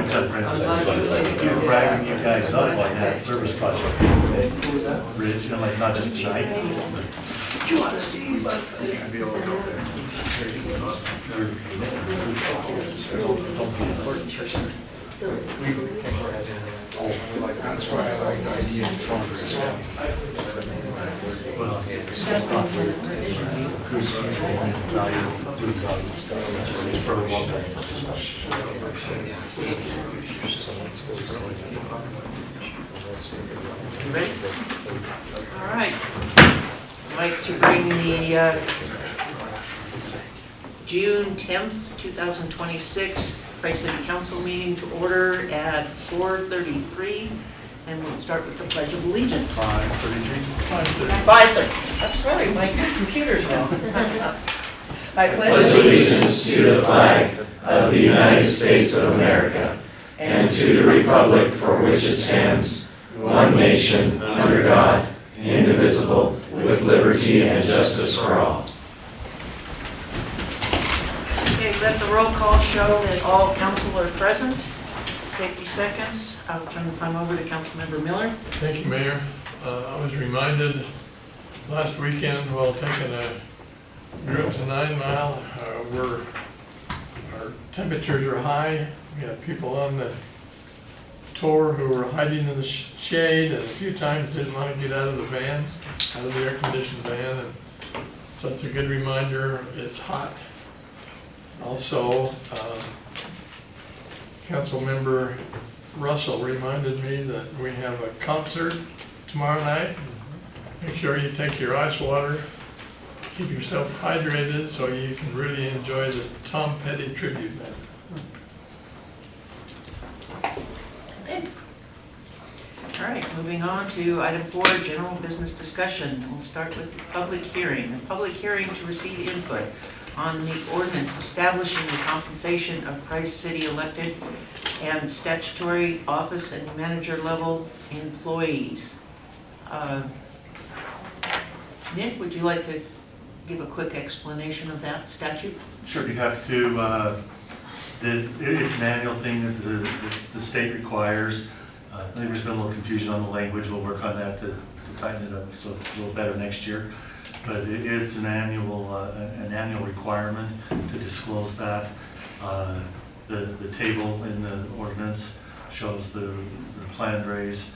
tell friends that you're bragging you guys up on that service project. Rich, you know, like not just tonight, but you ought to see, but I'd be able to go there. That's why I like the idea of Congress. well, it's just not for value for a long time. You ready? All right. I'd like to bring the June 10th, 2026 Price City Council meeting to order at 4:33, and we'll start with the Pledge of Allegiance. 5:33. 5:30. I'm sorry, my computer's wrong. I pledge allegiance to the flag of the United States of America and to the republic for which it stands, one nation, under God, indivisible, with liberty and justice for all. Okay, let the roll call show that all council are present. Safety seconds. I'll turn the time over to Councilmember Miller. Thank you, Mayor. I was reminded last weekend while taking a group to 9 Mile, our temperatures are high. We had people on the tour who were hiding in the shade, and a few times didn't want to get out of the vans, out of the air-conditioned van. And so it's a good reminder. It's hot. Also, Councilmember Russell reminded me that we have a concert tomorrow night. Make sure you take your ice water, keep yourself hydrated so you can really enjoy the Tom Petty tribute band. Okay. All right, moving on to item 4, general business discussion. We'll start with the public hearing. The public hearing to receive input on the ordinance establishing the compensation of Price City elected and statutory office and manager level employees. Nick, would you like to give a quick explanation of that statute? Sure, be happy to. It's an annual thing that the state requires. I think there's been a little confusion on the language. We'll work on that to tighten it up so it's a little better next year. But it's an annual requirement to disclose that. The table in the ordinance shows the planned raise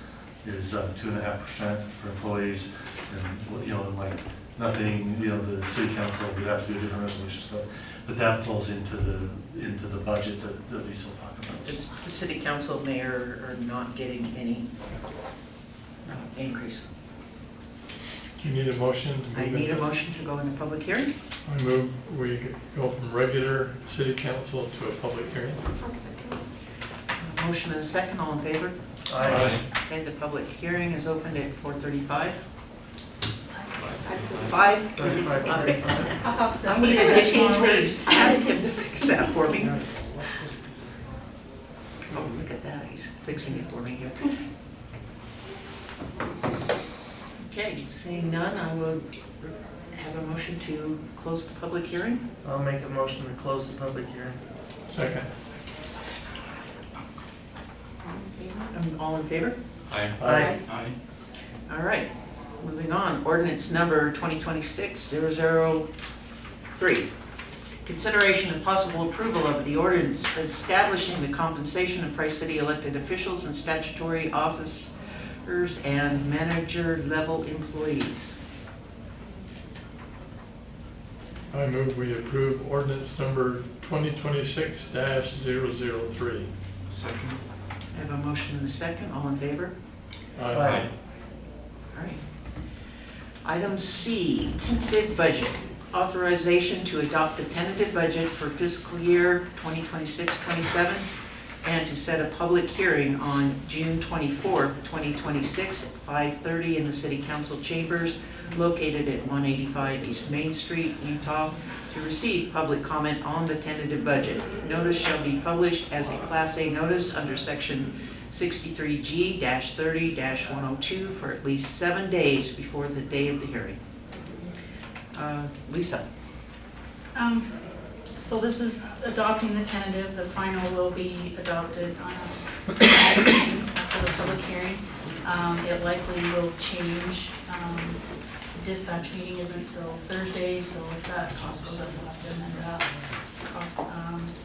is 2.5% for employees, and like nothing. The city council would have to do a different resolution stuff, but that flows into the budget that Lisa will talk about. The city council mayor are not getting any increase. Do you need a motion? I need a motion to go into public hearing. I move we go from regular city council to a public hearing. A motion and a second, all in favor? Aye. Okay, the public hearing is opened at 4:35. 5:35. I'm going to change these. Ask him to fix that for me. Oh, look at that, he's fixing it for me here. Okay, seeing none, I will have a motion to close the public hearing. I'll make a motion to close the public hearing. Second. All in favor? Aye. All right, moving on. Ordinance number 2026-003. Consideration and possible approval of the ordinance establishing the compensation of Price City elected officials and statutory officers and manager level employees. I move we approve ordinance number 2026-003. Second. I have a motion and a second. All in favor? Aye. All right. Item C, tentative budget. Authorization to adopt the tentative budget for fiscal year 2026-27 and to set a public hearing on June 24th, 2026 at 5:30 in the City Council chambers located at 185 East Main Street, Utah, to receive public comment on the tentative budget. Notice shall be published as a Class A notice under Section 63G-30-102 for at least 7 days before the day of the hearing. Lisa. So this is adopting the tentative, the final will be adopted on a next meeting after the public hearing. It likely will change. The dispatch meeting isn't until Thursday, so if that cost goes up, we'll have to amend that cost.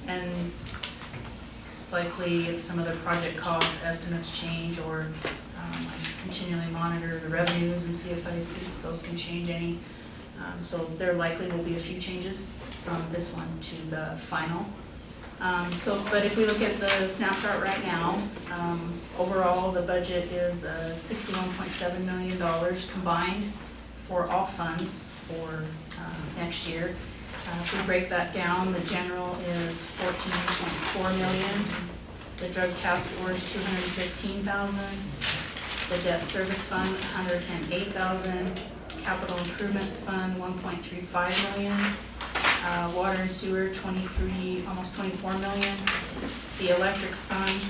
And likely if some of the project cost estimates change, or I continually monitor the revenues and see if those can change any. So there likely will be a few changes from this one to the final. But if we look at the snapshot right now, overall the budget is $61.7 million combined for all funds for next year. If we break that down, the general is $14.4 million, the drug task force $215,000, the debt service fund $108,000, capital improvements fund $1.35 million, water and sewer almost $24 million, the electric fund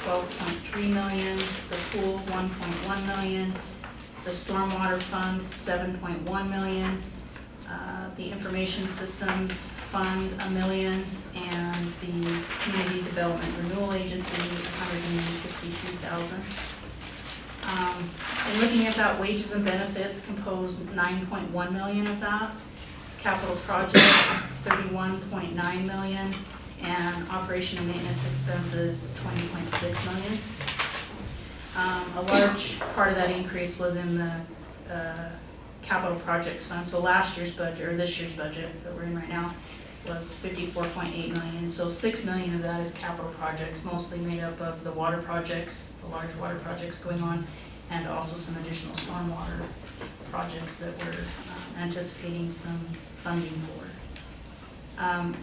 $12.3 million, the pool $1.1 million, the stormwater fund $7.1 million, the information systems fund $1 million, and the community development renewal agency $163,000. And looking at that, wages and benefits compose $9.1 million of that, capital projects $31.9 million, and operation and maintenance expenses $20.6 million. A large part of that increase was in the capital projects fund. So last year's budget, or this year's budget that we're in right now, was $54.8 million. So $6 million of that is capital projects, mostly made up of the water projects, the large water projects going on, and also some additional stormwater projects that we're anticipating some funding for.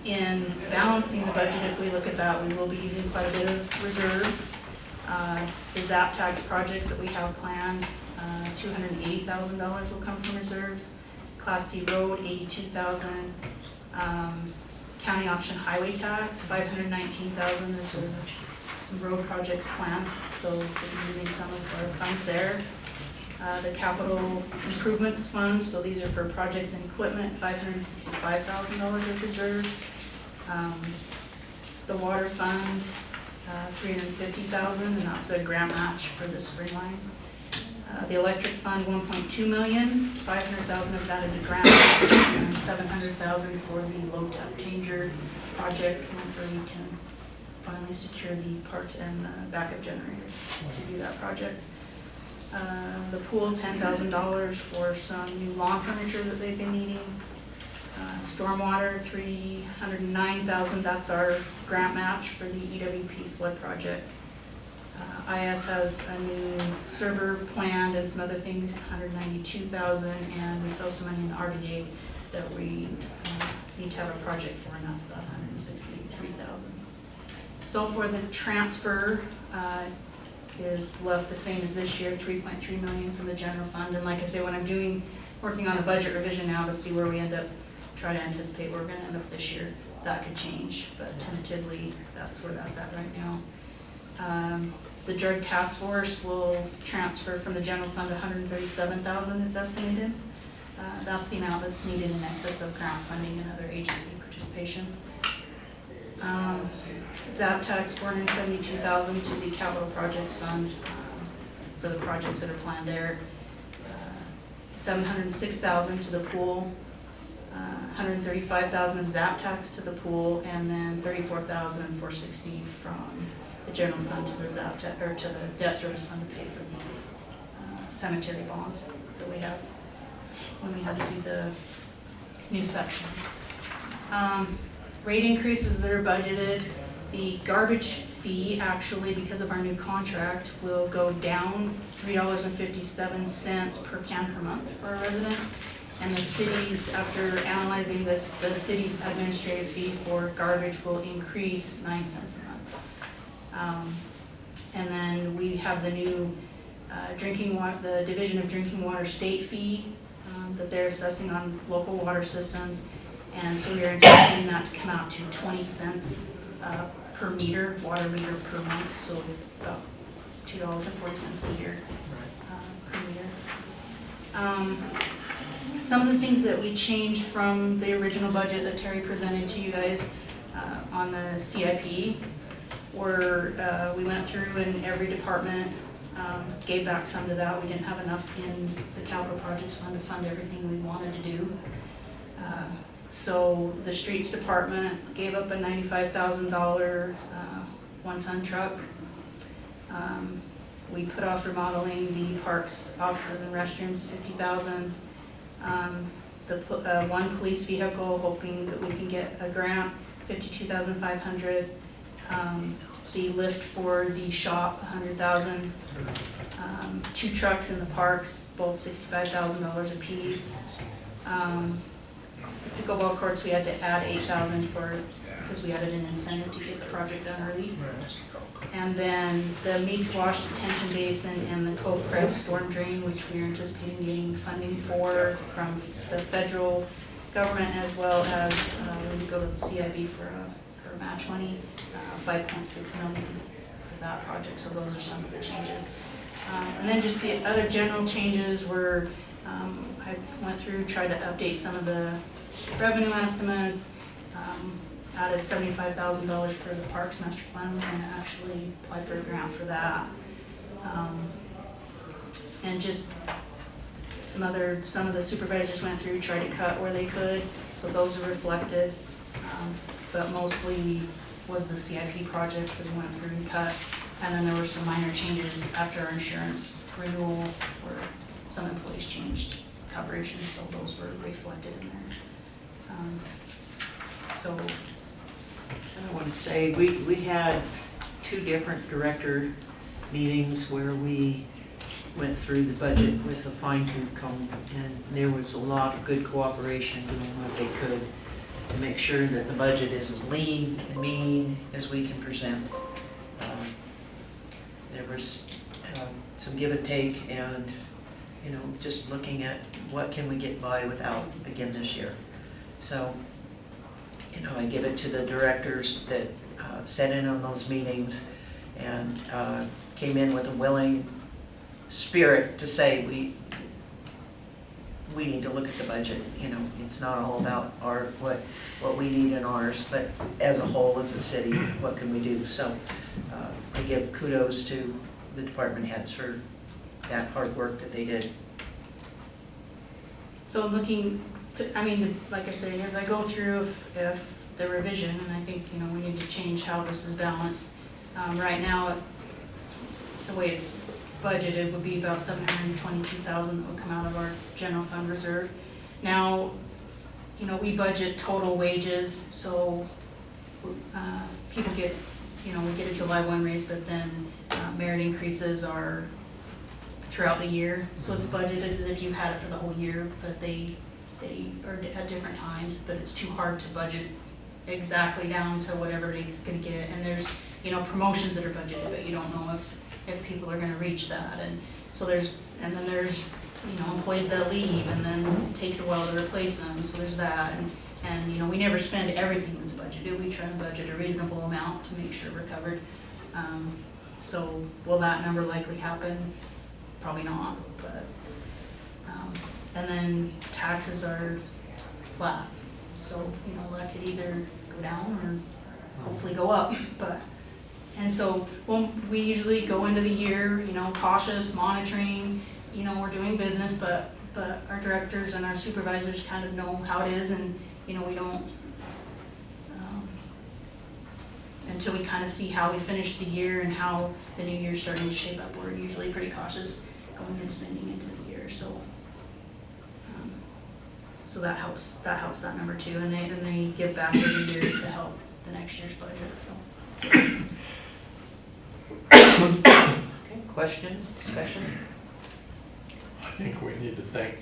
In balancing the budget, if we look at that, we will be using quite a bit of reserves. The ZAP tax projects that we have planned, $280,000 will come from reserves. Class C road, $82,000. County option highway tax, $519,000. There's some road projects planned, so we'll be using some of our funds there. The capital improvements fund, so these are for projects and equipment, $565,000 of reserves. The water fund, $350,000, and that's a grant match for the spring line. The electric fund, $1.2 million, $500,000 of that is a grant, and $700,000 for the low tap changer project, where we can finally secure the parts and the backup generators to do that project. The pool, $10,000 for some new lawn furniture that they've been needing. Stormwater, $309,000, that's our grant match for the EWP flood project. IS has a new server planned and some other things, $192,000, and we still have some money in the RDA that we need to have a project for, and that's about $163,000. So for the transfer, is left the same as this year, $3.3 million from the general fund. And like I say, when I'm working on the budget revision now to see where we end up, try to anticipate where we're going to end up this year, that could change, but tentatively that's where that's at right now. The drug task force will transfer from the general fund $137,000, it's estimated. That's the amount that's needed in excess of grant funding and other agency participation. ZAP tax $472,000 to the capital projects fund for the projects that are planned there. $706,000 to the pool, $135,000 ZAP tax to the pool, and then $34,460 from the general fund to the ZAP or to the debt service fund to pay for the cemetery bonds that we have when we had to do the new section. Rate increases that are budgeted. The garbage fee, actually, because of our new contract, will go down $3.57 per can per month for our residents. And the cities, after analyzing this, the city's administrative fee for garbage will increase 9 cents a month. And then we have the new drinking water, the Division of Drinking Water state fee that they're assessing on local water systems. And so we are anticipating that to come out to 20 cents per meter, water meter per month, so about $2.40 a year per meter. Some of the things that we changed from the original budget that Terry presented to you guys on the CIP were, we went through and every department gave back some to that. We didn't have enough in the capital projects fund to fund everything we wanted to do. So the streets department gave up a $95,000 one-ton truck. We put off remodeling the parks, offices and restrooms, $50,000. The one police vehicle, hoping that we can get a grant, $52,500. The lift for the shop, $100,000. 2 trucks in the parks, both $65,000 apiece. Pickleball courts, we had to add $8,000 for, because we added an incentive to get the project done early. And then the Meeks Wash detention basin and the Cove Crest storm drain, which we are anticipating getting funding for from the federal government, as well as when we go to the CIB for match money, $5.6 million for that project. So those are some of the changes. And then just the other general changes were, I went through, tried to update some of the revenue estimates, added $75,000 for the Parks Master Plan. We're going to actually apply for a grant for that. And just some of the supervisors went through, tried to cut where they could, so those are reflected. But mostly was the CIP projects that we went through and cut. And then there were some minor changes after our insurance renewal where some employees changed coverage, and so those were reflected in there. So I want to say, we had 2 different director meetings where we went through the budget with a fine-tooth comb, and there was a lot of good cooperation doing what they could to make sure that the budget is as lean and mean as we can present. There was some give and take, and just looking at what can we get by without again this year. So I give it to the directors that sat in on those meetings and came in with a willing spirit to say we need to look at the budget. It's not all about what we need in ours, but as a whole, as a city, what can we do? So I give kudos to the department heads for that hard work that they did. So looking to, like I say, as I go through, if the revision, and I think, we need to change how this is balanced. Right now, the way it's budgeted would be about $722,000 that would come out of our general fund reserve. Now, we budget total wages, so people get, we get a July 1 raise, but then merit increases are throughout the year. So it's budgeted as if you had it for the whole year, but they are at different times, but it's too hard to budget exactly down to whatever it's gonna get. And there's, promotions that are budgeted, but you don't know if people are gonna reach that. And so there's employees that leave, and then it takes a while to replace them, so there's that. And we never spend everything that's budgeted. We try to budget a reasonable amount to make sure we're covered. So will that number likely happen? Probably not, but, and then taxes are flat. So, that could either go down or hopefully go up, but, and so, we usually go into the year, cautious, monitoring, we're doing business, but our directors and our supervisors kind of know how it is, and, we don't, until we kind of see how we finish the year and how the new year's starting to shape up, we're usually pretty cautious going and spending into the year, so that helps that number too, and they give back every year to help the next year's budget. So okay, questions, discussion? I think we need to thank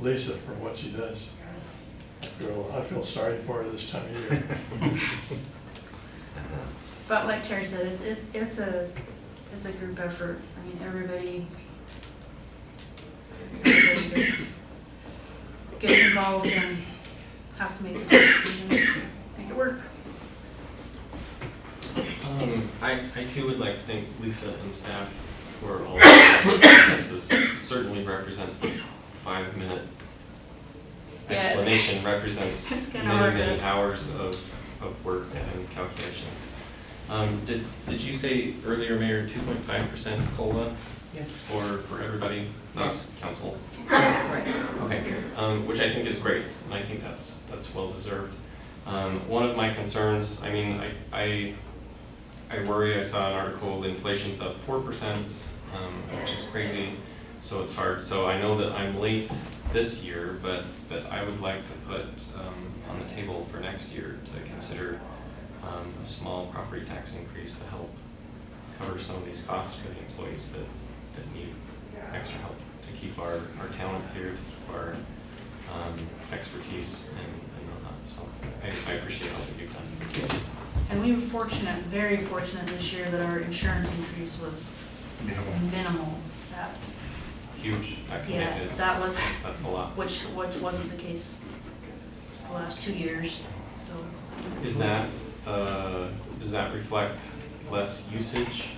Lisa for what she does. I feel sorry for her this time of year. But like Terry said, it's a group effort. Everybody gets involved and has to make the tough decisions, make it work. I too would like to thank Lisa and staff for all the processes certainly represents this 5-minute Yeah, it's- explanation represents it's kinda many, hard to- many hours of work and calculations. Did you say earlier, Mayor, 2.5% COLA Yes. for everybody, not Yes. council? Right. Okay, which I think is great, and I think that's well deserved. One of my concerns, I mean, I worry, I saw an article, inflation's up 4%, which is crazy, so it's hard. So I know that I'm late this year, but I would like to put on the table for next year to consider a small property tax increase to help cover some of these costs for the employees that need extra help to keep our talent here, to keep our expertise and whatnot. So I appreciate all that you've done. And we were fortunate, very fortunate this year that our insurance increase was minimal. That's, Huge, that can yeah, make it, that was, that's a lot. which wasn't the case the last 2 years, so. Is that, does that reflect less usage?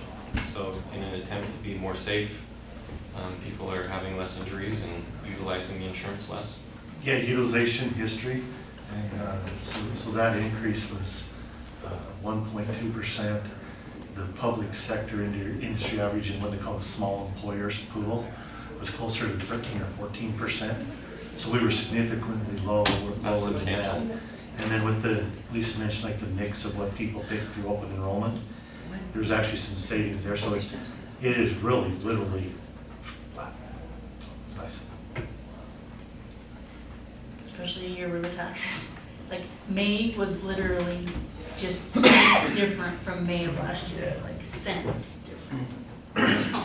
So in an attempt to be more safe, people are having less injuries and utilizing the insurance less? Yeah, utilization history, and so that increase was 1.2%. The public sector industry average in what they call the small employers pool was closer to 13 or 14%. So we were significantly lower than that. substantial. And then with the, Lisa mentioned like the mix of what people pick through open enrollment, there's actually some savings there. So it is really literally flat. Nice. Especially a year where the taxes, like May was literally just cents different from May of last year, like cents different. So,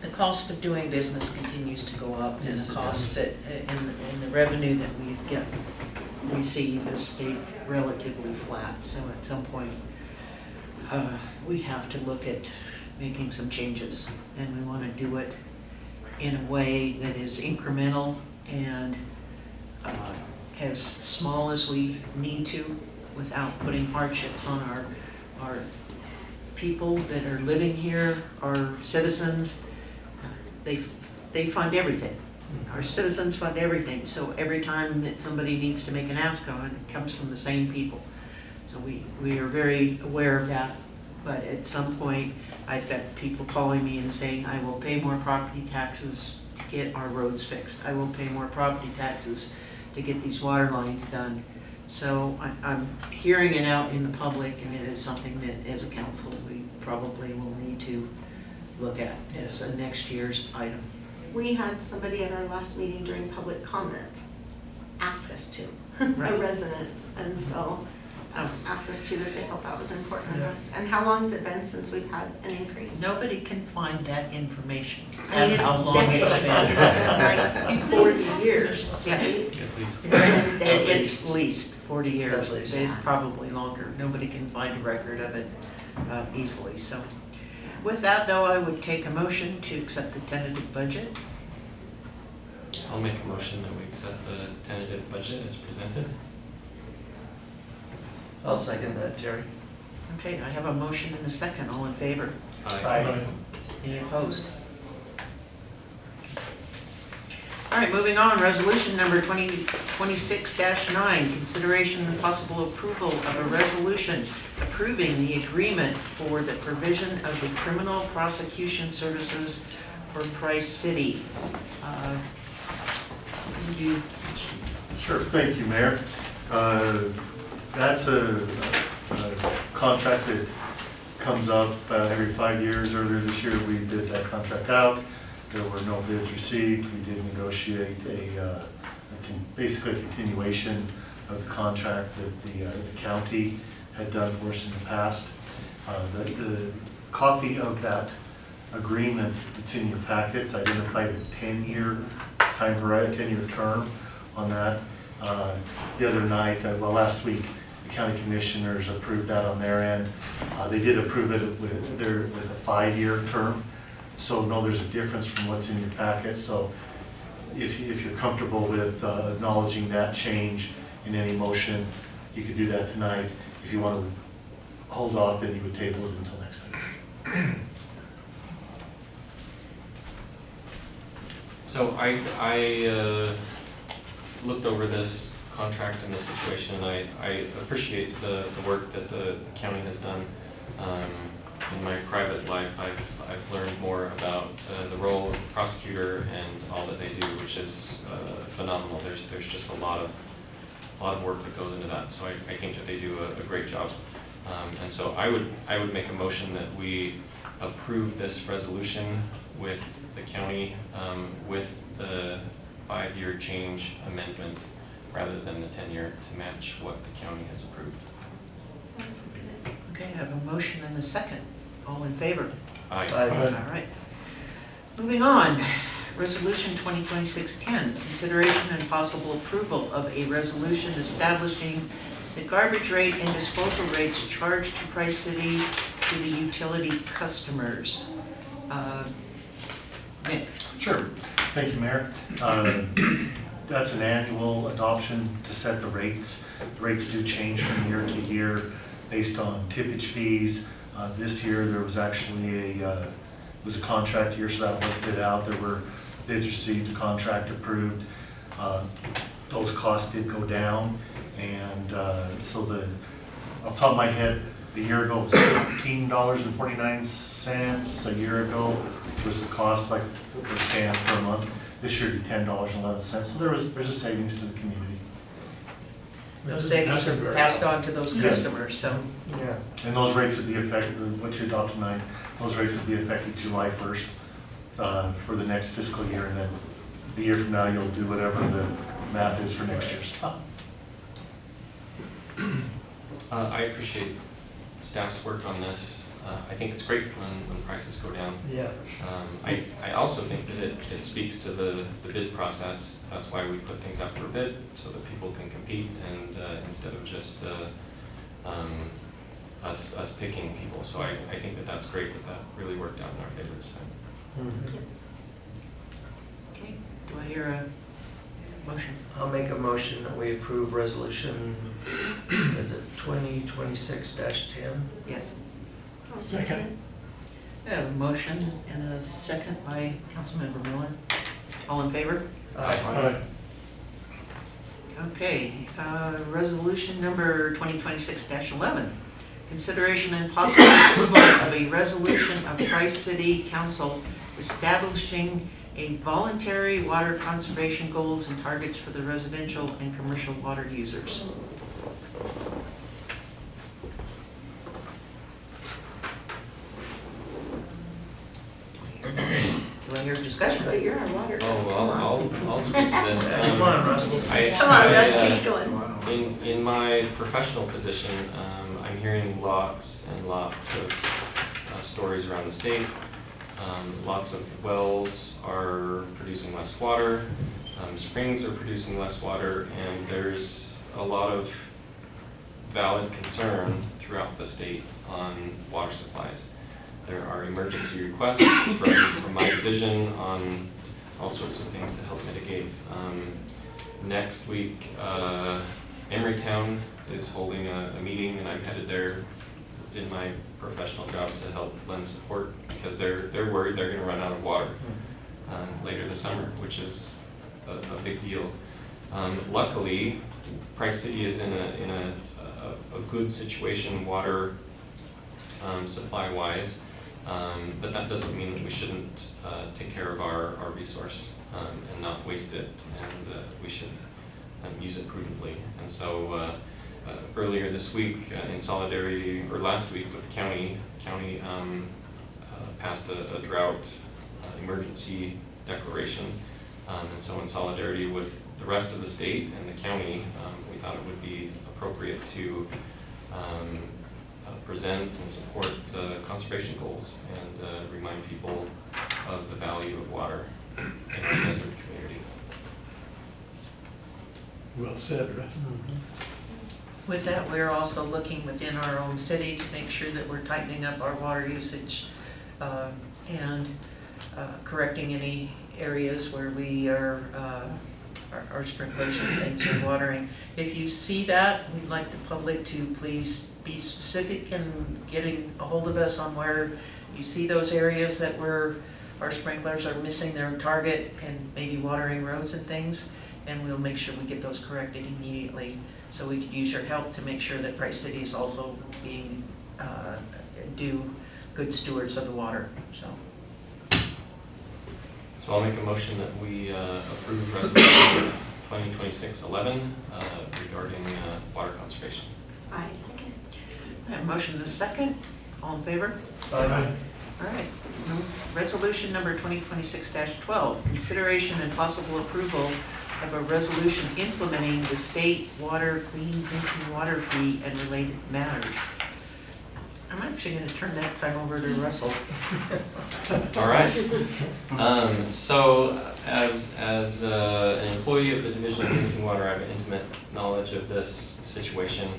The cost of doing business continues to go up, and Yes, the it cost does. that, and the revenue that we receive has stayed relatively flat. So at some point, we have to look at making some changes, and we want to do it in a way that is incremental and as small as we need to, without putting hardships on our people that are living here, our citizens. They fund everything. Our citizens fund everything, so every time that somebody needs to make an ask on it, it comes from the same people. So we are very aware of that, but at some point, I've got people calling me and saying, I will pay more property taxes to get our roads fixed. I will pay more property taxes to get these water lines done. So I'm hearing it out in the public, and it is something that, as a council, we probably will need to look at as a next year's item. We had somebody at our last meeting during public comment ask us to, a Right. resident, and so ask us to that they felt that was important enough. And how long has it been since we've had an increase? Nobody can find that information. I mean, That's how it's long it's decades, been. like 40 years, Yeah. right? At least. It's at least 40 years, At least. it's probably longer. Nobody can find a record of it easily, so. With that, though, I would take a motion to accept the tentative budget. I'll make a motion that we accept the tentative budget as presented. I'll second that, Jerry. Okay, I have a motion and a second. All in favor? Aye. Any opposed? All right, moving on, resolution number 2026-9, consideration and possible approval of a resolution approving the agreement for the provision of the criminal prosecution services for Price City. You, Sure, thank you, Mayor. That's a contract that comes up every 5 years. Earlier this year, we bid that contract out. There were no bids received. We did negotiate basically a continuation of the contract that the county had done for us in the past. The copy of that agreement that's in your packets identified a 10-year time horizon, 10-year term on that. The other night, last week, the county commissioners approved that on their end. They did approve it with a 5-year term. So no, there's a difference from what's in your packet. So if you're comfortable with acknowledging that change in any motion, you could do that tonight. If you want to hold off, then you would table it until next time. So I looked over this contract and the situation, and I appreciate the work that the county has done. In my private life, I've learned more about the role of the prosecutor and all that they do, which is phenomenal. There's just a lot of work that goes into that. So I think that they do a great job. And so I would make a motion that we approve this resolution with the county, with the 5-year change amendment rather than the 10-year to match what the county has approved. Okay, I have a motion and a second. All in favor? Aye. All right. Moving on, Resolution 2026-10, consideration and possible approval of a resolution establishing the garbage rate and disposal rates charged to Price City to the utility customers. Nick? Sure. Thank you, Mayor. That's an annual adoption to set the rates. The rates do change from year to year based on tippage fees. This year there was actually it was a contract year, so that was bid out. There were bids received, a contract approved. Those costs did go down, and so off the top of my head, a year ago it was $13.49. A year ago was the cost, like per scan per month. This year it'd be $10.11. So there's a savings to the community. Those savings are passed on to those Yes. customers, so. Yeah. And those rates would be effective, what you adopt tonight, those rates would be effective July 1st for the next fiscal year, and then the year from now, you'll do whatever the math is for next year's. I appreciate staff's work on this. I think it's great when prices go down. Yeah. I also think that it speaks to the bid process. That's why we put things out for a bid, so that people can compete, and instead of just us picking people. So I think that that's great that really worked out in our favor this time. Okay, do I hear a motion? I'll make a motion that we approve resolution, is it 2026-10? Yes. Second. I have a motion and a second by Councilmember Miller. All in favor? Aye. Okay, resolution number 2026-11. Consideration and possible approval of a resolution of Price City Council establishing a voluntary water conservation goals and targets for the residential and commercial water users. Do I hear discussion? So you're on water. Oh, well, I'll speak to this. Come on, Russell. Come on, Russ, keep going. In my professional position, I'm hearing lots and lots of stories around the state. Lots of wells are producing less water, springs are producing less water, and there's a lot of valid concern throughout the state on water supplies. There are emergency requests from my division on all sorts of things to help mitigate. Next week, Emerytown is holding a meeting, and I'm headed there in my professional job to help lend support, because they're worried they're going to run out of water later this summer, which is a big deal. Luckily, Price City is in a good situation water supply wise. But that doesn't mean that we shouldn't take care of our resource and not waste it, and we should use it prudently. And so earlier this week, in solidarity, or last week with the county passed a drought emergency declaration. And so in solidarity with the rest of the state and the county, we thought it would be appropriate to present and support conservation goals and remind people of the value of water in our desert community. Well said, Russ. With that, we're also looking within our own city to make sure that we're tightening up our water usage and correcting any areas where we are our sprinklers and things are watering. If you see that, we'd like the public to please be specific in getting a hold of us on where you see those areas that where our sprinklers are missing their target and maybe watering roads and things, and we'll make sure we get those corrected immediately. So we could use your help to make sure that Price City is also being, good stewards of the water, so. So I'll make a motion that we approve resolution 2026-11 regarding water conservation. I second. I have a motion and a second. All in favor? Aye. All right. Resolution number 2026-12, consideration and possible approval of a resolution implementing the state water clean drinking water fee and related matters. I'm actually going to turn that time over to Russell. All right. So as an employee of the Division of Drinking Water, I have intimate knowledge of this situation.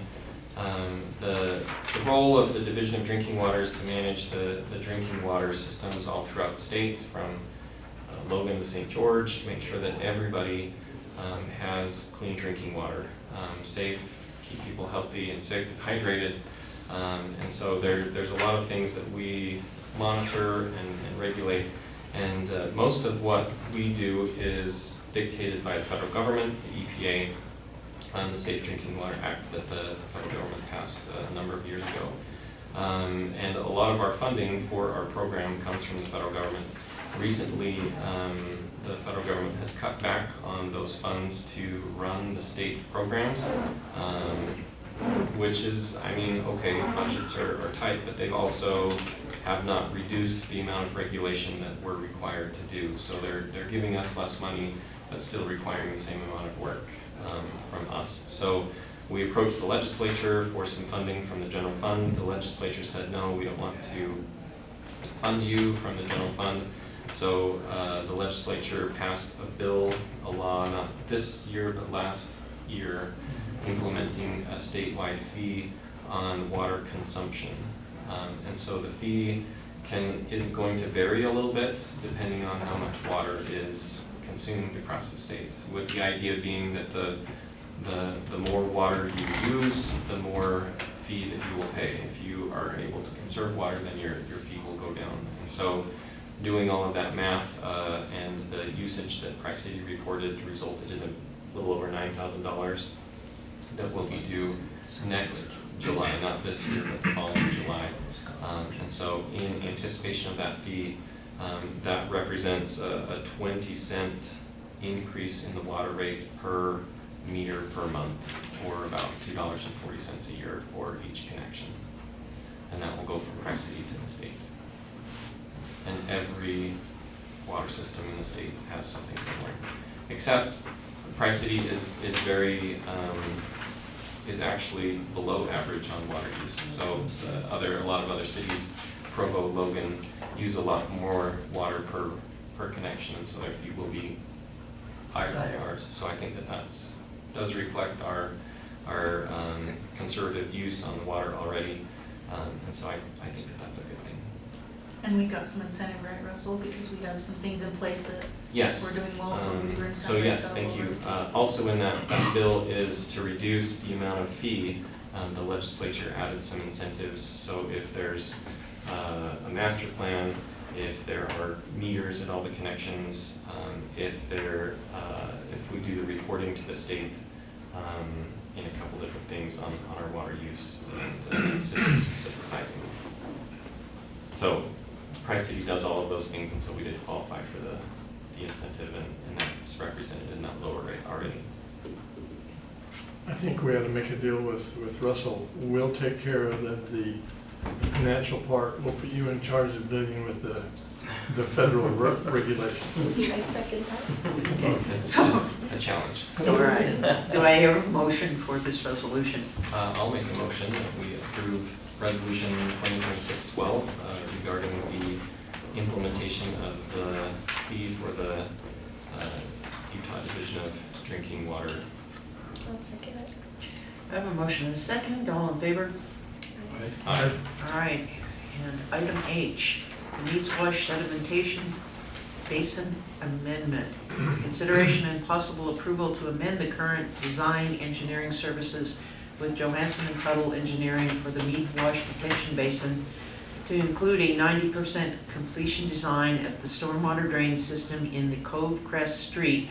The role of the Division of Drinking Water is to manage the drinking water systems all throughout the state, from Logan to St. George, to make sure that everybody has clean drinking water, safe, keep people healthy and safe, hydrated. And so there's a lot of things that we monitor and regulate, and most of what we do is dictated by the federal government, the EPA, the Safe Drinking Water Act that the federal government passed a number of years ago. And a lot of our funding for our program comes from the federal government. Recently, the federal government has cut back on those funds to run the state programs. Which is, I mean, okay, budgets are tight, but they also have not reduced the amount of regulation that we're required to do. So they're giving us less money, but still requiring the same amount of work from us. So we approached the legislature for some funding from the general fund. The legislature said, no, we don't want to fund you from the general fund. So the legislature passed a law, not this year, but last year, implementing a statewide fee on water consumption. And so the fee is going to vary a little bit depending on how much water is consumed across the state, with the idea being that the more water you use, the more fee that you will pay. If you are able to conserve water, then your fee will go down. And so doing all of that math and the usage that Price City reported resulted in a little over $9,000 that will be due next July, not this year, but the following July. And so in anticipation of that fee, that represents a 20-cent increase in the water rate per meter per month, or about $2.40 a year for each connection. And that will go from Price City to the state. And every water system in the state has something similar, except Price City is actually below average on water use. So a lot of other cities, Provo, Logan, use a lot more water per connection, and so their fee will be higher than ours. So I think that does reflect our conservative use on the water already, and so I think that that's a good thing. And we got some incentive, right, Russell, because we have some things in place that Yes. we're doing well, so we were incentivized. So yes, thank you. Also in that bill is to reduce the amount of fee. The legislature added some incentives, so if there's a master plan, if there are meters at all the connections, if we do the reporting to the state in a couple different things on our water use and system specific sizing. So Price City does all of those things, and so we did qualify for the incentive, and that's represented in that lower rate already. I think we ought to make a deal with Russell. We'll take care of the financial part. We'll put you in charge of dealing with the federal regulation. I second that. It's a challenge. All right. Do I hear a motion for this resolution? I'll make a motion that we approve Resolution 2026-12 regarding the implementation of the fee for the Utah Division of Drinking Water. I'll second it. I have a motion and a second. All in favor? Aye. All right. And item H, the needs wash sedimentation Basin Amendment. Consideration and possible approval to amend the current design engineering services with Johansson and Tuttle Engineering for the Mead Wash Detention Basin to include a 90% completion design of the stormwater drain system in the Cove Crest Street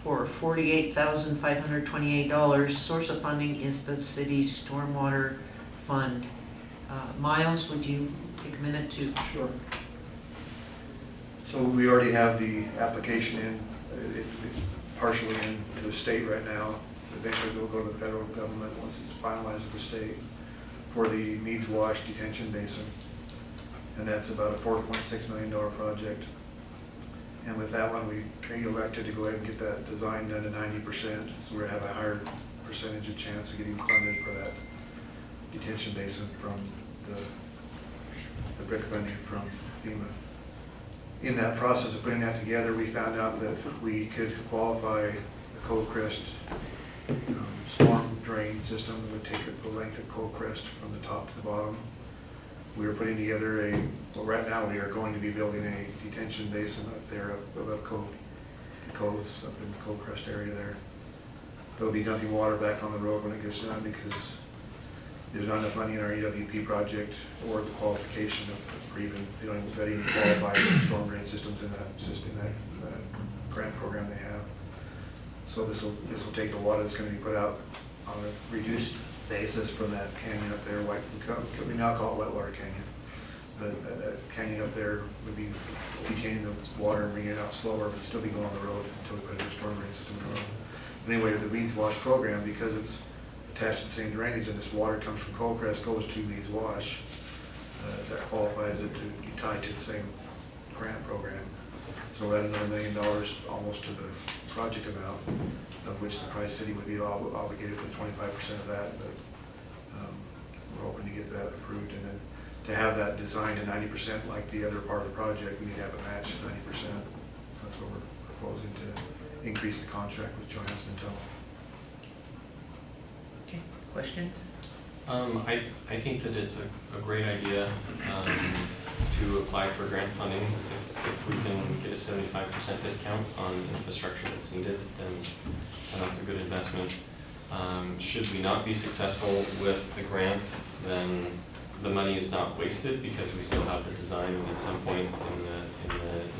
for $48,528. Source of funding is the city's stormwater fund. Miles, would you take a minute to? Sure. So we already have the application in, it's partially in to the state right now. Eventually it'll go to the federal government once it's finalized with the state for the Meads Wash Detention Basin. And that's about a $4.6 million project. And with that one, we elected to go ahead and get that design done to 90%. So we have a higher percentage of chance of getting funded for that detention basin from the brick funding from FEMA. In that process of putting that together, we found out that we could qualify the Cove Crest storm drain system that would take the length of Cove Crest from the top to the bottom. We were putting together well, right now we are going to be building a detention basin up there above the coves up in the Cove Crest area there. There'll be dumping water back on the road when it gets done because there's not enough money in our EWP project or the qualification for even, they don't even qualify for storm drain systems in that grant program they have. So this will take the water that's going to be put out on a reduced basis from that canyon up there. We now call it Whitewater Canyon. But that canyon up there would be retaining the water and bringing it out slower, but still be going on the road until we put a new storm drain system in the road. Anyway, the Meads Wash program, because it's attached to the same drainage and this water comes from Cove Crest, goes to Meads Wash, that qualifies it to be tied to the same grant program. So we'll add another $1 million almost to the project amount, of which the Price City would be obligated for the 25% of that, but we're hoping to get that approved. And then to have that designed to 90% like the other part of the project, we need to have a match at 90%. That's what we're proposing, to increase the contract with Johansson and Tuttle. Okay, questions? I think that it's a great idea to apply for grant funding. If we can get a 75% discount on infrastructure that's needed, then that's a good investment. Should we not be successful with the grant, then the money is not wasted because we still have the design, and at some point in the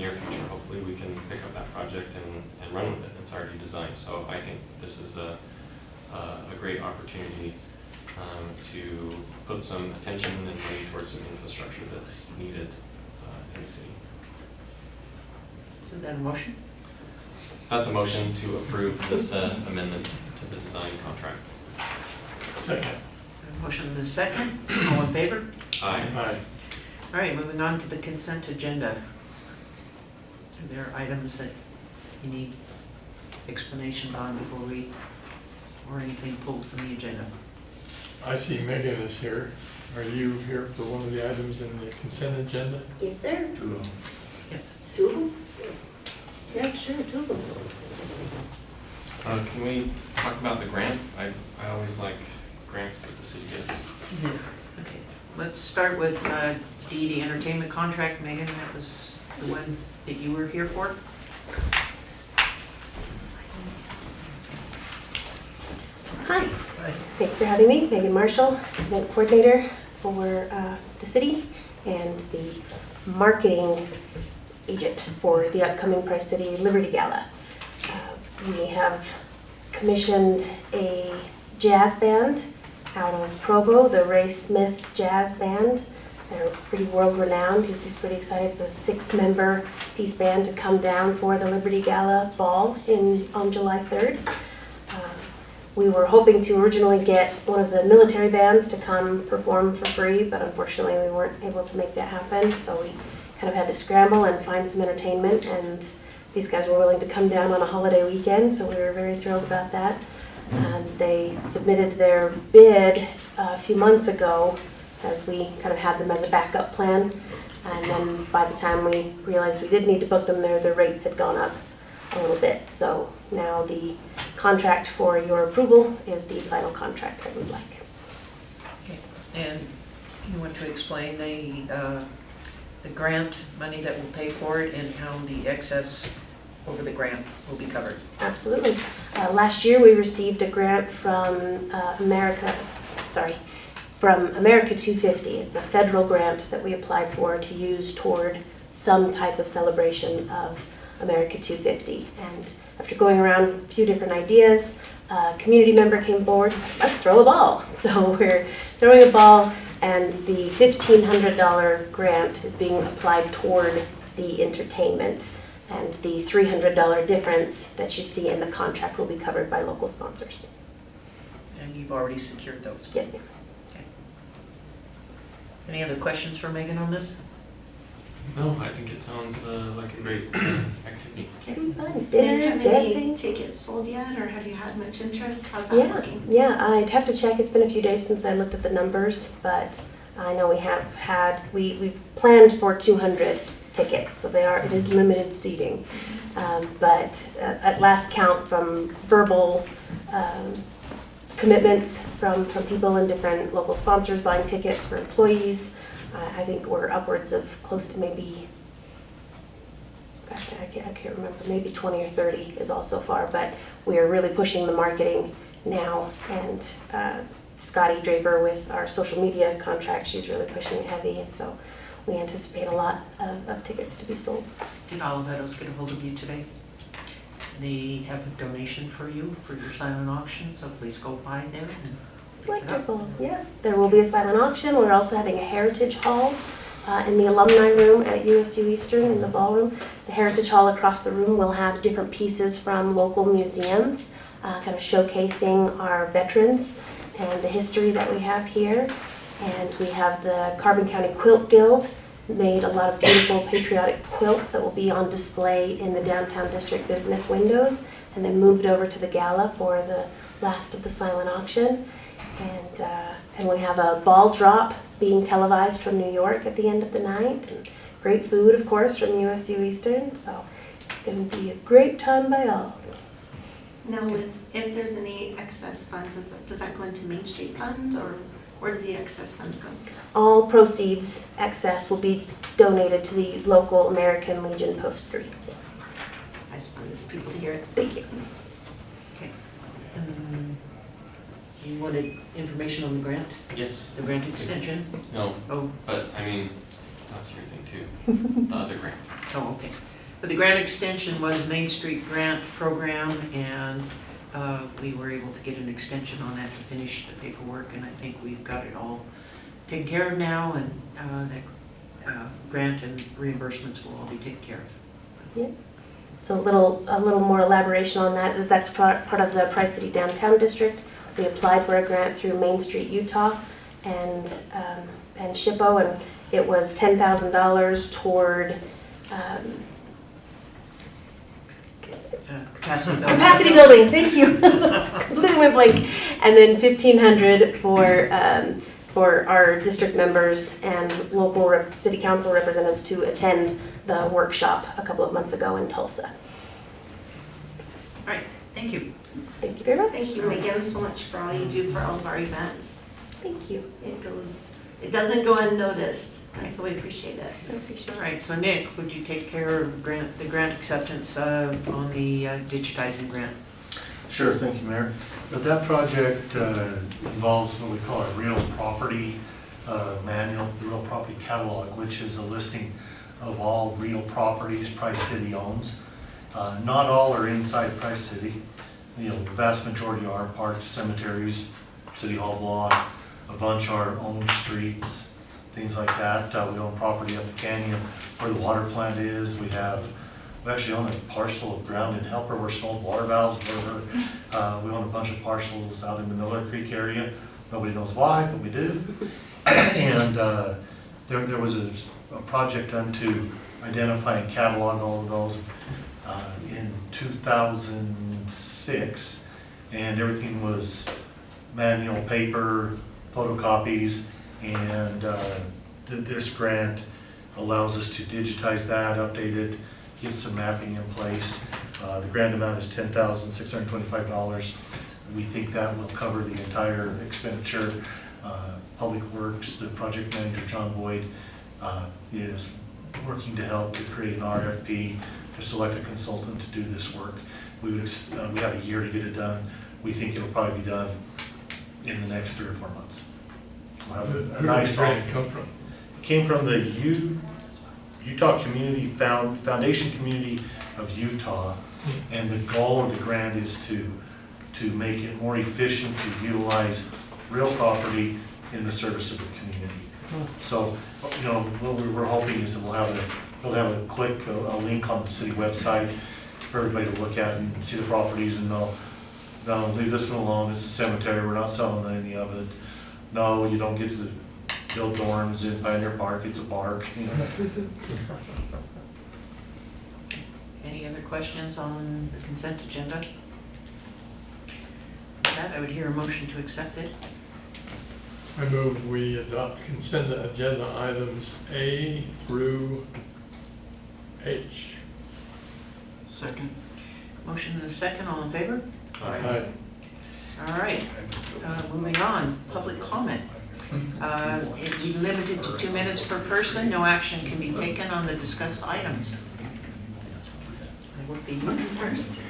near future, hopefully, we can pick up that project and run with it. It's already designed. So I think this is a great opportunity to put some attention and money towards some infrastructure that's needed in the city. So that a motion? That's a motion to approve this amendment to the design contract. Second. A motion and a second. All in favor? Aye. Aye. All right, moving on to the consent agenda. Are there items that you need explanations on before we, or anything pulled from the agenda? I see Megan is here. Are you here for one of the items in the consent agenda? Yes, sir. Two of them. Yes. Two of them? Yeah, sure, two of them. Can we talk about the grant? I always like grants that the city gets. Okay, let's start with the entertainment contract. Megan, that was the one that you were here for? Hi, thanks for having me. Megan Marshall, event coordinator for the city and the marketing agent for the upcoming Price City Liberty Gala. We have commissioned a jazz band out of Provo, the Ray Smith Jazz Band. They're pretty world-renowned. He's pretty excited. It's a 6-member piece band to come down for the Liberty Gala ball on July 3rd. We were hoping to originally get one of the military bands to come perform for free, but unfortunately we weren't able to make that happen, so we kind of had to scramble and find some entertainment, and these guys were willing to come down on a holiday weekend, so we were very thrilled about that. And they submitted their bid a few months ago as we kind of had them as a backup plan, and then by the time we realized we did need to book them, their rates had gone up a little bit. So now the contract for your approval is the final contract that we'd like. Okay, and you want to explain the the grant money that will pay for it and how the excess over the grant will be covered. Absolutely. Last year, we received a grant from America 250. It's a federal grant that we applied for to use toward some type of celebration of America 250. And after going around a few different ideas, a community member came forward and said, let's throw a ball. So we're throwing a ball, and the $1,500 grant is being applied toward the entertainment. And the $300 difference that you see in the contract will be covered by local sponsors. And you've already secured those. Yes, ma'am. Any other questions for Megan on this? No, I think it sounds like a great activity. It's been fun. Have Dinner, you had dancing. any tickets sold yet, or have you had much interest? How's that Yeah, looking? yeah, I'd have to check. It's been a few days since I looked at the numbers, but I know we have had, we've planned for 200 tickets, so it is limited seating. But at last count, from verbal commitments from people and different local sponsors buying tickets for employees, I think we're upwards of close to maybe, I can't remember, maybe 20 or 30 is all so far, but we are really pushing the marketing now, and Scotty Draper with our social media contract, she's really pushing it heavy, and so we anticipate a lot of tickets to be sold. Did Olivetos get a hold of you today? They have a donation for you for your silent auction, so please go by there and pick it up. Wonderful, yes. There will be a silent auction. We're also having a heritage hall in the alumni room at USU Eastern in the ballroom. The heritage hall across the room will have different pieces from local museums, kind of showcasing our veterans and the history that we have here. And we have the Carbon County Quilt Guild made a lot of beautiful patriotic quilts that will be on display in the downtown district business windows, and then moved over to the gala for the last of the silent auction. And we have a ball drop being televised from New York at the end of the night, and great food, of course, from USU Eastern. So it's going to be a great time by all. Now, if there's any excess funds, does that go into Main Street Fund, or where do the excess funds go? All proceeds, excess, will be donated to the local American Legion Post 3. I just wanted people to hear it. Thank you. Okay. You wanted information on the grant, Yes. the grant extension? No, Oh, but I mean, that's your thing too. The other grant. oh, okay. But the grant extension was Main Street Grant Program, and we were able to get an extension on that to finish the paperwork, and I think we've got it all taken care of now, and that grant and reimbursements will all be taken care of. Yeah. So a little more elaboration on that is that's part of the Tri-City Downtown District. We applied for a grant through Main Street, Utah, and SHPO, and it was $10,000 toward capacity building. Thank you. Completely went blank. And then $1,500 for our district members and local city council representatives to attend the workshop a couple of months ago in Tulsa. All right, thank you. Thank you very much. Thank you again so much for all you do for all of our events. Thank you. It doesn't go unnoticed, and so we appreciate it. I appreciate All it. right, so Nick, would you take care of the grant acceptance on the digitizing grant? Sure, thank you, Mayor. But that project involves what we call a real property manual, the real property catalog, which is a listing of all real properties Price City owns. Not all are inside Price City. You know, the vast majority are parks, cemeteries, City Hall block. A bunch are owned streets, things like that. We own property up the canyon where the water plant is. We actually own a parcel of ground in Helper where some old water valves were. We own a bunch of parcels out in the Miller Creek area. Nobody knows why, but we do. And there was a project done to identify and catalog all of those in 2006, and everything was manual paper, photocopies, and this grant allows us to digitize that, update it, get some mapping in place. The grant amount is $10,625. We think that will cover the entire expenditure. Public Works, the project manager, John Boyd, is working to help to create an RFP to select a consultant to do this work. We have a year to get it done. We think it'll probably be done in the next 3 or 4 months. We'll have Who a did nice. the grant come from? It came from the Utah Community Foundation Community of Utah, and the goal of the grant is to make it more efficient to utilize real property in the service of the community. So, what we're hoping is that we'll have a link on the city website for everybody to look at and see the properties and know, no, leave this one alone, it's a cemetery, we're not selling any of it. No, you don't get to build dorms in Pioneer Park, it's a park, Any other questions on the consent agenda? With that, I would hear a motion to accept it. I move we adopt consent agenda items A through H. Second. Motion and a second, all in favor? Aye. All right, moving on, public comment. It'll be limited to 2 minutes per person, no action can be taken on the discussed items. I will be First.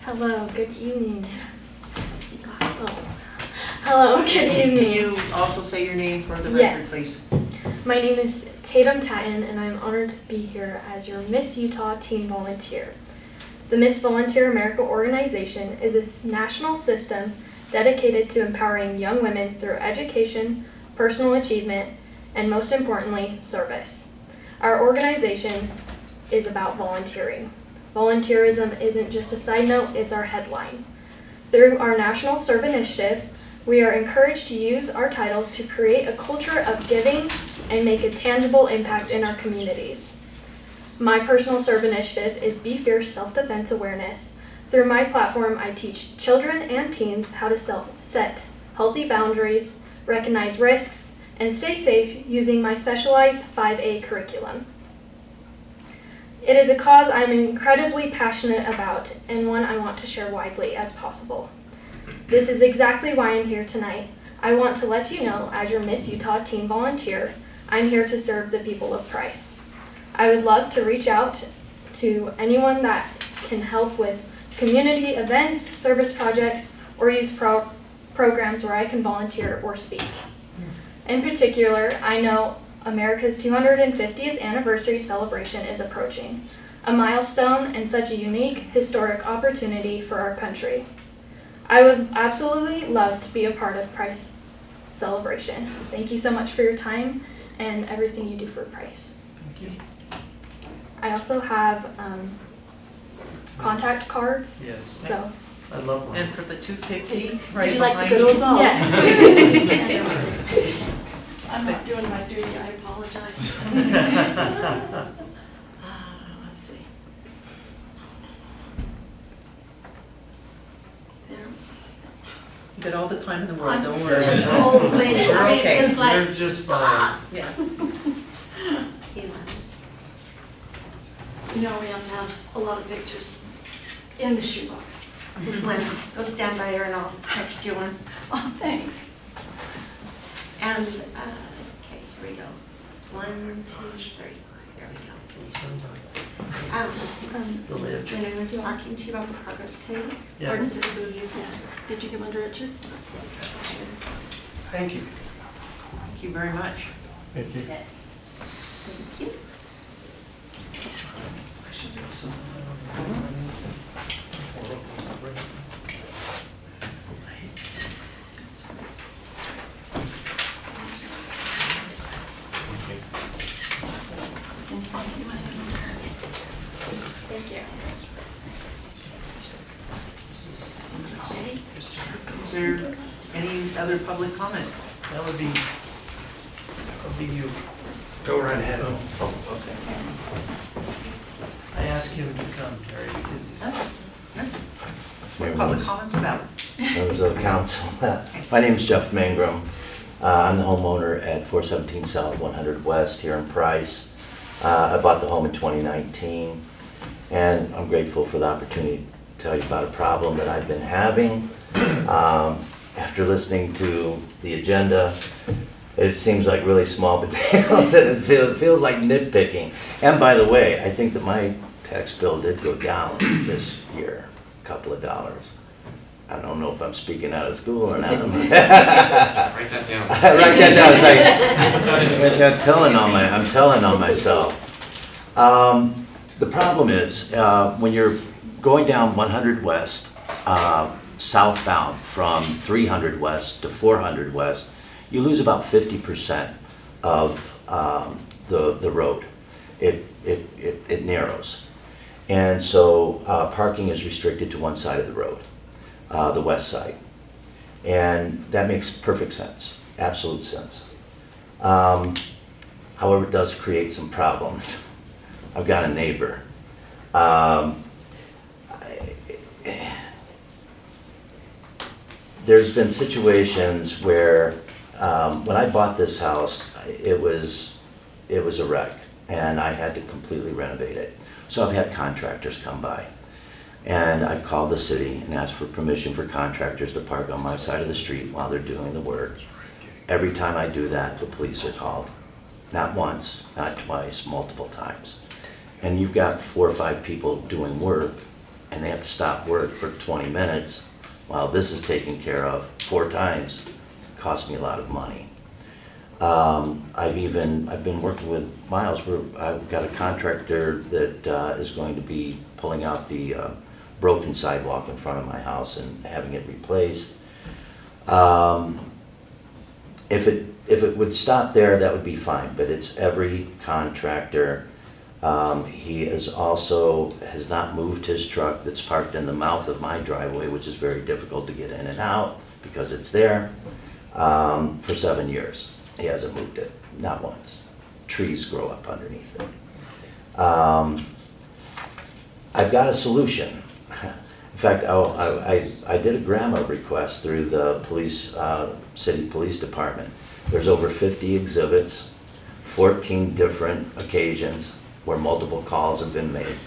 Hello, good evening. Speak up. Oh. Hello, good Can evening. you also say your name for the record, Yes. please? My name is Tatum Tatton, and I'm honored to be here as your Miss Utah Teen Volunteer. The Miss Volunteer America organization is a national system dedicated to empowering young women through education, personal achievement, and most importantly, service. Our organization is about volunteering. Volunteerism isn't just a side note, it's our headline. Through our National Serve Initiative, we are encouraged to use our titles to create a culture of giving and make a tangible impact in our communities. My personal serve initiative is Be Fierce Self-Defense Awareness. Through my platform, I teach children and teens how to set healthy boundaries, recognize risks, and stay safe using my specialized 5A curriculum. It is a cause I'm incredibly passionate about and one I want to share widely as possible. This is exactly why I'm here tonight. I want to let you know, as your Miss Utah Teen Volunteer, I'm here to serve the people of Price. I would love to reach out to anyone that can help with community events, service projects, or youth programs where I can volunteer or speak. In particular, I know America's 250th anniversary celebration is approaching, a milestone and such a unique, historic opportunity for our country. I would absolutely love to be a part of Price celebration. Thank you so much for your time and everything you do for Price. Thank you. I also have contact cards, Yes. so I love one. And for the 250, Would right you like to behind go to a you. ball? yes. I'm not doing my duty, I apologize. Let's see. There. You got all the time in the world, I'm don't worry. such an old lady, You're I mean, okay. it's like, You're just fine. Yeah. you know, we have to have a lot of pictures in the shoebox. Let's go stand by her and I'll text you one. Oh, thanks. And, okay, here we go. 1, 2, 3. There we go. The lid. When I was talking to you about the progress committee, Yeah. or does it move you to? Did you give under Richard? Thank you. Thank you very much. Thank you. Yes. Thank you. I should do something. Thank you. Is there any other public comment? That would be you. Go right ahead. Oh, okay. I asked him to come, Terry, because he's. What are public comments about? Members of the council. My name is Jeff Mangrum. I'm the homeowner at 417 South 100 West here in Price. I bought the home in 2019, and I'm grateful for the opportunity to tell you about a problem that I've been having. After listening to the agenda it seems like really small potatoes, and it feels like nitpicking. And by the way, I think that my tax bill did go down this year, a couple of dollars. I don't know if I'm speaking out of school or not. Write that down. Write that down. It's like I'm telling on myself. The problem is when you're going down 100 West, southbound from 300 West to 400 West, you lose about 50% of the road. It narrows. And so parking is restricted to one side of the road, the west side. And that makes perfect sense, absolute sense. However, it does create some problems. I've got a neighbor. There's been situations where when I bought this house, it was a wreck, and I had to completely renovate it. So I've had contractors come by, and I called the city and asked for permission for contractors to park on my side of the street while they're doing the work. Every time I do that, the police are called. Not once, not twice, multiple times. And you've got 4 or 5 people doing work, and they have to stop work for 20 minutes while this is taken care of 4 times. It cost me a lot of money. I've been working with Miles, where I've got a contractor that is going to be pulling out the broken sidewalk in front of my house and having it replaced. If it would stop there, that would be fine, but it's every contractor. He has not moved his truck that's parked in the mouth of my driveway, which is very difficult to get in and out because it's there, for 7 years. He hasn't moved it, not once. Trees grow up underneath it. I've got a solution. In fact, I did a grandma request through the city police department. There's over 50 exhibits, 14 different occasions where multiple calls have been made.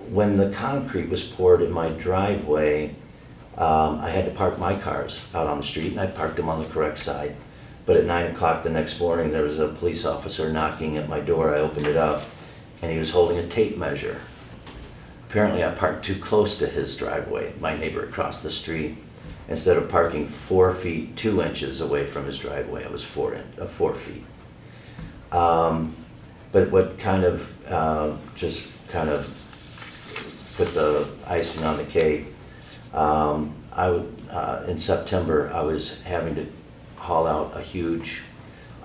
When the concrete was poured in my driveway, I had to park my cars out on the street, and I parked them on the correct side. But at 9 o'clock the next morning, there was a police officer knocking at my door. I opened it up, and he was holding a tape measure. Apparently I parked too close to his driveway, my neighbor across the street. Instead of parking 4 feet 2 inches away from his driveway, it was 4 feet. But what kind of just kind of put the icing on the cake, in September I was having to haul out a huge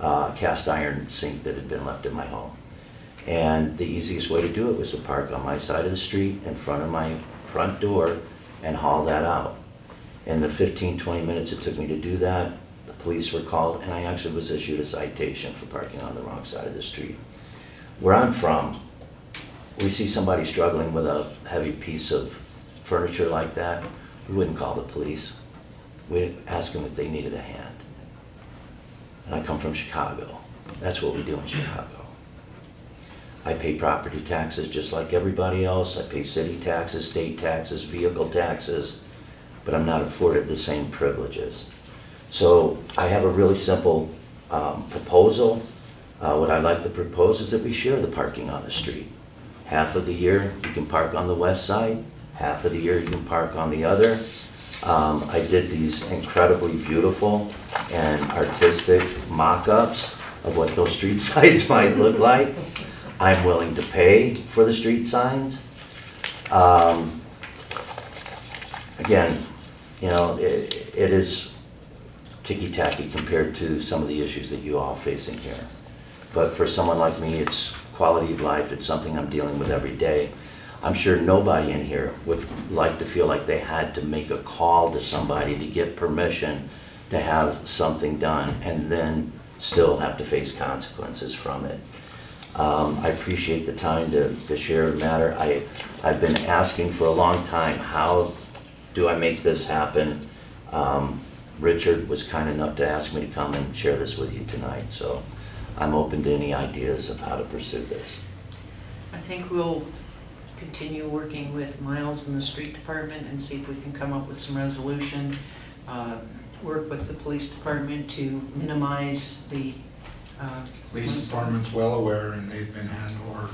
cast iron sink that had been left in my home. And the easiest way to do it was to park on my side of the street in front of my front door and haul that out. In the 15-20 minutes it took me to do that, the police were called, and I actually was issued a citation for parking on the wrong side of the street. Where I'm from, we see somebody struggling with a heavy piece of furniture like that, we wouldn't call the police. We'd ask them if they needed a hand. And I come from Chicago. That's what we do in Chicago. I pay property taxes just like everybody else. I pay city taxes, state taxes, vehicle taxes, but I'm not afforded the same privileges. So I have a really simple proposal. What I'd like to propose is that we share the parking on the street. Half of the year you can park on the west side, half of the year you can park on the other. I did these incredibly beautiful and artistic mock-ups of what those street signs might look like. I'm willing to pay for the street signs. Again, you know, it is ticky-tacky compared to some of the issues that you all are facing here. But for someone like me, it's quality of life. It's something I'm dealing with every day. I'm sure nobody in here would like to feel like they had to make a call to somebody to get permission to have something done and then still have to face consequences from it. I appreciate the time to share the matter. I've been asking for a long time, how do I make this happen? Richard was kind enough to ask me to come and share this with you tonight, so I'm open to any ideas of how to pursue this. I think we'll continue working with Miles in the street department and see if we can come up with some resolution. work with the police department to minimize the, Police department's well aware, and they've been handled, or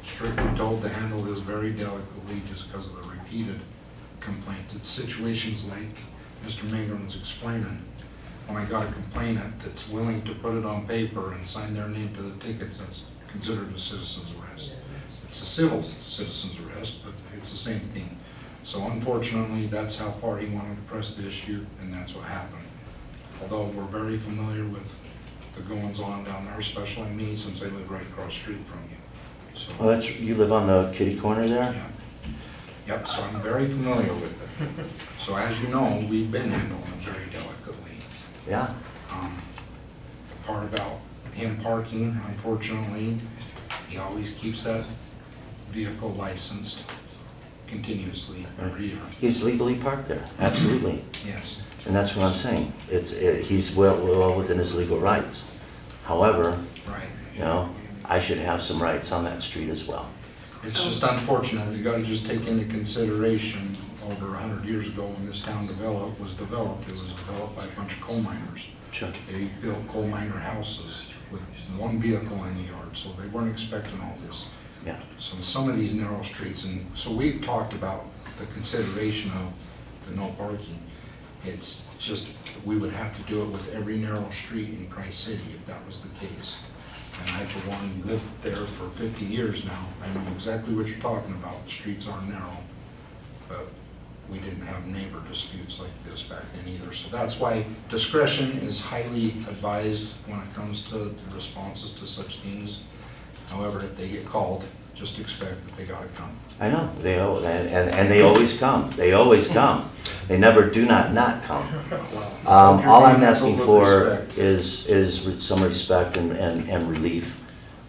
strictly told to handle this very delicately just because of the repeated complaints. It's situations like Mr. Mangrum was explaining. When I got a complainant that's willing to put it on paper and sign their name to the tickets, that's considered a citizen's arrest. It's a civil citizen's arrest, but it's the same thing. So unfortunately, that's how far he wanted to press the issue, and that's what happened. Although we're very familiar with the goings-on down there, especially me, since I live right across the street from you. So, Well, that's, you live on the kitty corner there? yeah. Yep, so I'm very familiar with it. So as you know, we've been handling it very delicately. Yeah. The part about him parking, unfortunately, he always keeps that vehicle licensed continuously every year. He's legally parked there, absolutely. Yes. And that's what I'm saying. He's well within his legal rights. However, Right. you know, I should have some rights on that street as well. It's just unfortunate. You gotta just take into consideration, over 100 years ago when this town was developed, it was developed by a bunch of coal miners. Sure. They built coal miner houses with one vehicle in the yard, so they weren't expecting all this. Yeah. So some of these narrow streets, and so we've talked about the consideration of the no parking. It's just, we would have to do it with every narrow street in Christ City if that was the case. And I, for one, lived there for 50 years now. I know exactly what you're talking about. The streets are narrow, but we didn't have neighbor disputes like this back then either. So that's why discretion is highly advised when it comes to responses to such things. However, if they get called, just expect that they gotta come. I know, and they always come. They always come. They never do not come. All I'm asking for is some respect and relief.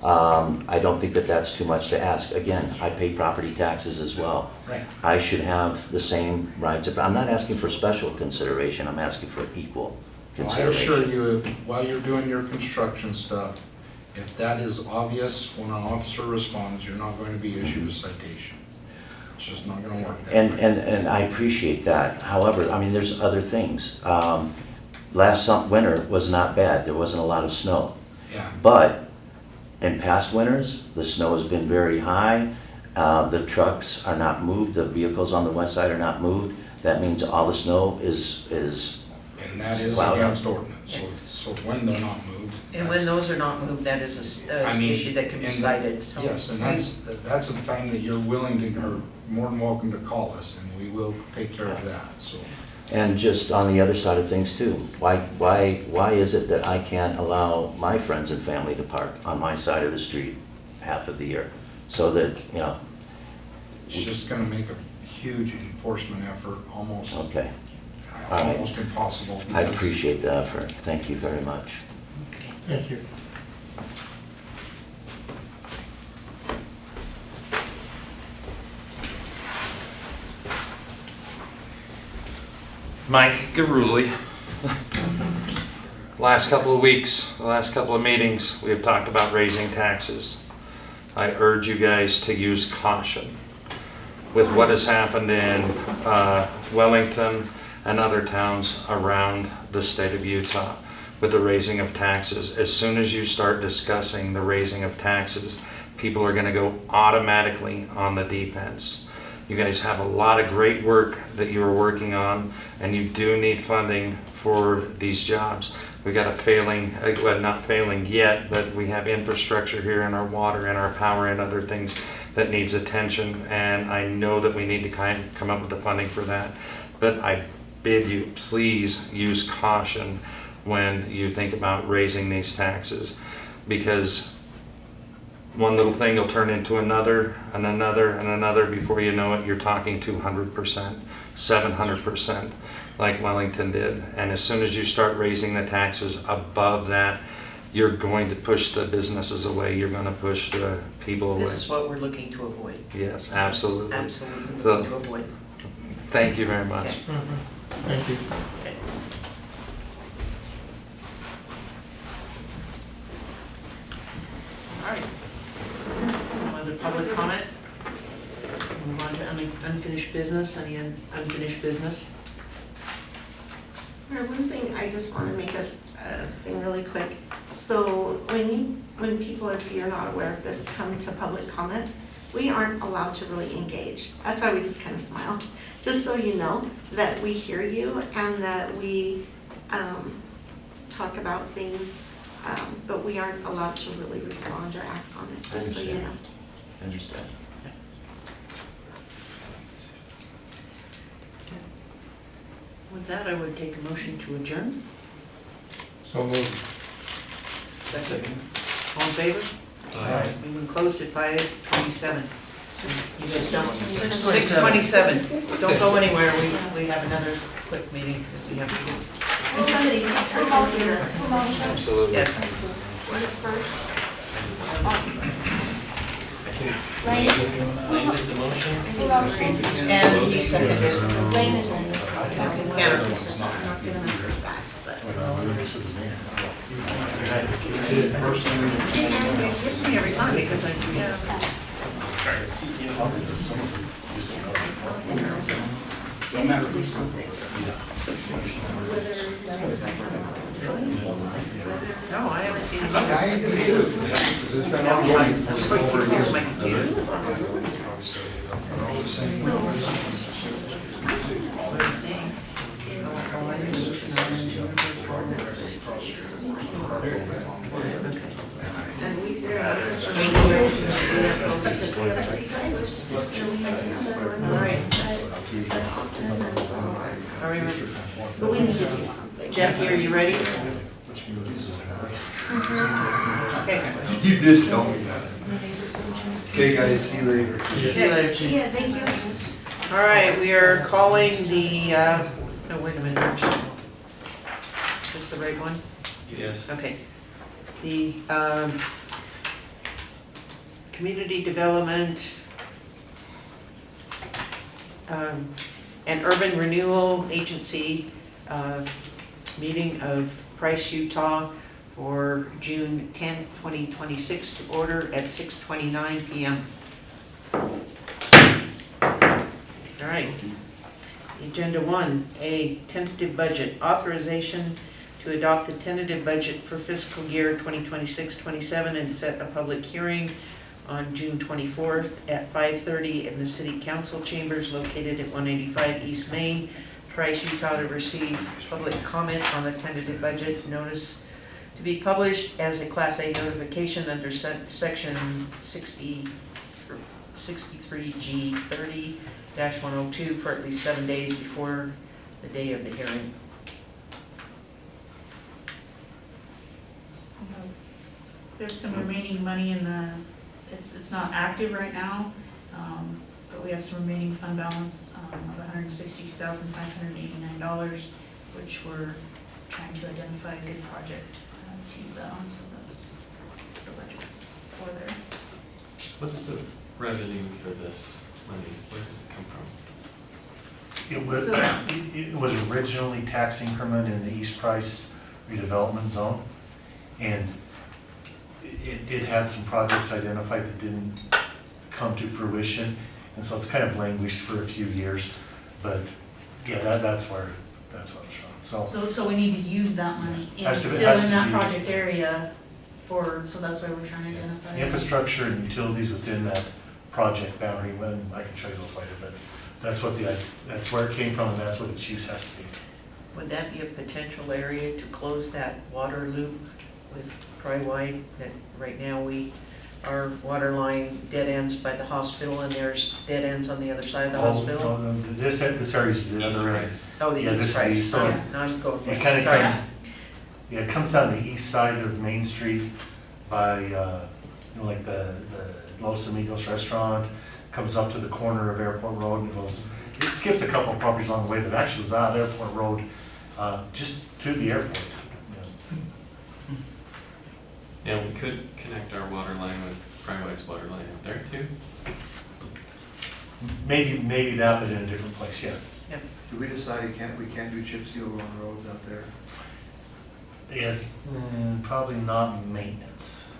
I don't think that that's too much to ask. Again, I pay property taxes as well. Right. I should have the same rights. I'm not asking for special consideration, I'm asking for equal Well, I consideration. assure you, while you're doing your construction stuff, if that is obvious when an officer responds, you're not going to be issued a citation. It's just not gonna work that way. And I appreciate that. However, I mean, there's other things. Last winter was not bad. There wasn't a lot of snow. Yeah. But in past winters, the snow has been very high. The trucks are not moved. The vehicles on the west side are not moved. That means all the snow is And that is plowed up. against ordinance, so when they're not moved. and when those are not moved, that is an issue that can be and- cited, so. Yes, and that's the time that you're willing to, or more than welcome to call us, and we will take care of that, so. And just on the other side of things too, why is it that I can't allow my friends and family to park on my side of the street half of the year? So that, you know, It's just gonna make a huge enforcement effort, almost okay. All right. almost impossible. I because- appreciate the effort. Thank you very much. Thank you. Mike Garuli. Last couple of weeks, the last couple of meetings, we have talked about raising taxes. I urge you guys to use caution. With what has happened in Wellington and other towns around the state of Utah with the raising of taxes, as soon as you start discussing the raising of taxes, people are gonna go automatically on the defense. You guys have a lot of great work that you are working on, and you do need funding for these jobs. We got a failing, well, not failing yet, but we have infrastructure here in our water and our power and other things that needs attention, and I know that we need to come up with the funding for that. But I bid you, please use caution when you think about raising these taxes, because one little thing will turn into another and another and another. Before you know it, you're talking 200%, 700%, like Wellington did. And as soon as you start raising the taxes above that, you're going to push the businesses away. You're going to push the people away. This is what we're looking to avoid. Yes, absolutely. Absolutely So- looking to avoid. Thank you very much. Okay. Thank you. Okay. All right. No other public comment? Move on to unfinished business. Any unfinished business? Or one thing, I just want to make a thing really quick. So when people, if you're not aware of this, come to public comment, we aren't allowed to really engage. That's why we just kind of smile. Just so you know that we hear you and that we talk about things, but we aren't allowed to really respond or act on it, just so you know. Understand. With that, I would take a motion to adjourn. So moved. Second. All in favor? Aye. Meeting closed at 5:27. You guys don't, 6:27. 6:27. Don't go anywhere, we have another quick meeting that we have to do. Somebody can turn on this. Absolutely. Yes. Lane did the motion? And he seconded. It gets me every time because No matter. no, I haven't seen it. It's been ongoing. Here's my computer. And we did. All right. But we need to do something. Jeff, are you ready? Okay. You did tell me that. Okay, guys, see you later. See you later, Chief. Yeah, thank you. All right, we are calling the, no, wait a minute. Is this the right one? Yes. Okay. The Community Development and Urban Renewal Agency meeting of Price, Utah for June 10th, 2026 to order at 6:29 p.m. All right. Agenda 1A, tentative budget, authorization to adopt the tentative budget for fiscal year 2026-27 and set a public hearing on June 24th at 5:30 in the City Council chambers located at 185 East Main, Price, Utah, to receive public comment on the tentative budget. Notice to be published as a Class A notification under Section 63G 30-102 for at least 7 days before the day of the hearing. There's some remaining money in the, it's not active right now, but we have some remaining fund balance of $162,589, which we're trying to identify a good project to use that on, so that's the budget's for there. What's the revenue for this money? Where does it come from? It was originally tax increment in the East Price redevelopment zone, and it did have some projects identified that didn't come to fruition, and so it's kind of languished for a few years, but yeah, that's where it's from. So we need to use that money, Has to be- still has in to that be- project area so that's why we're trying to identify. Infrastructure and utilities within that project boundary, when I can show you those later, but that's where it came from, and that's what its use has to be. Would that be a potential area to close that water loop with Tri-Wide? That right now our water line dead ends by the hospital and there's dead ends on the other side of the hospital? No, this area is the East other end. Price. Oh, the Yeah, east this is side. the east side. Yeah, no, I'm going. It kind of Sorry. comes, yeah, it comes down the east side of Main Street by, like the Los Amigos restaurant, comes up to the corner of Airport Road and goes, it skips a couple of properties along the way, but actually goes out Airport Road, just to the airport. Yeah, we could connect our water line with Tri-Wide's water line out there too. Maybe that, but in a different place, yeah. Do we decide we can't do chip seal on roads out there? It's probably not maintenance,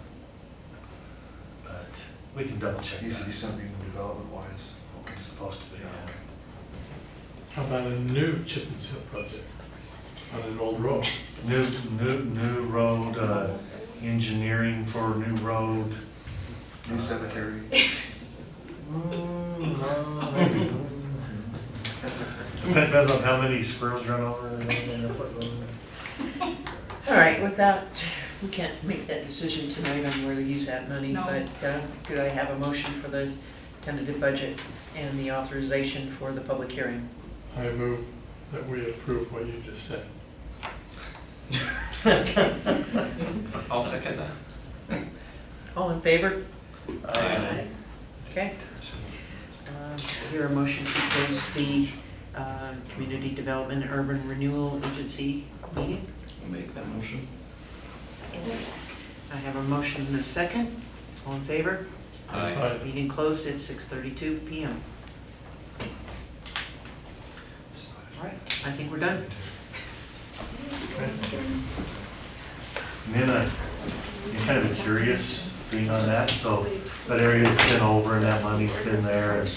but we can double check Needs to be that. something development wise. Okay. It's supposed to be, Yeah, okay. okay. How about a new chip and seal project? on an old road. New road, engineering for new road. New cemetery. Depends on how many squirrels run over. All right, with that, we can't make that decision tonight on where to use that money, No. but could I have a motion for the tentative budget and the authorization for the public hearing? I move that we approve what you just said. I'll second that. All in favor? Aye. Okay. Hear a motion to close the Community Development Urban Renewal Agency meeting. Make that motion. I have a motion and a second. All in favor? Aye. Meeting closed at 6:32 PM. All right, I think we're done. And then I'm kind of a curious thing on that, so that area has been over and that money's been there, and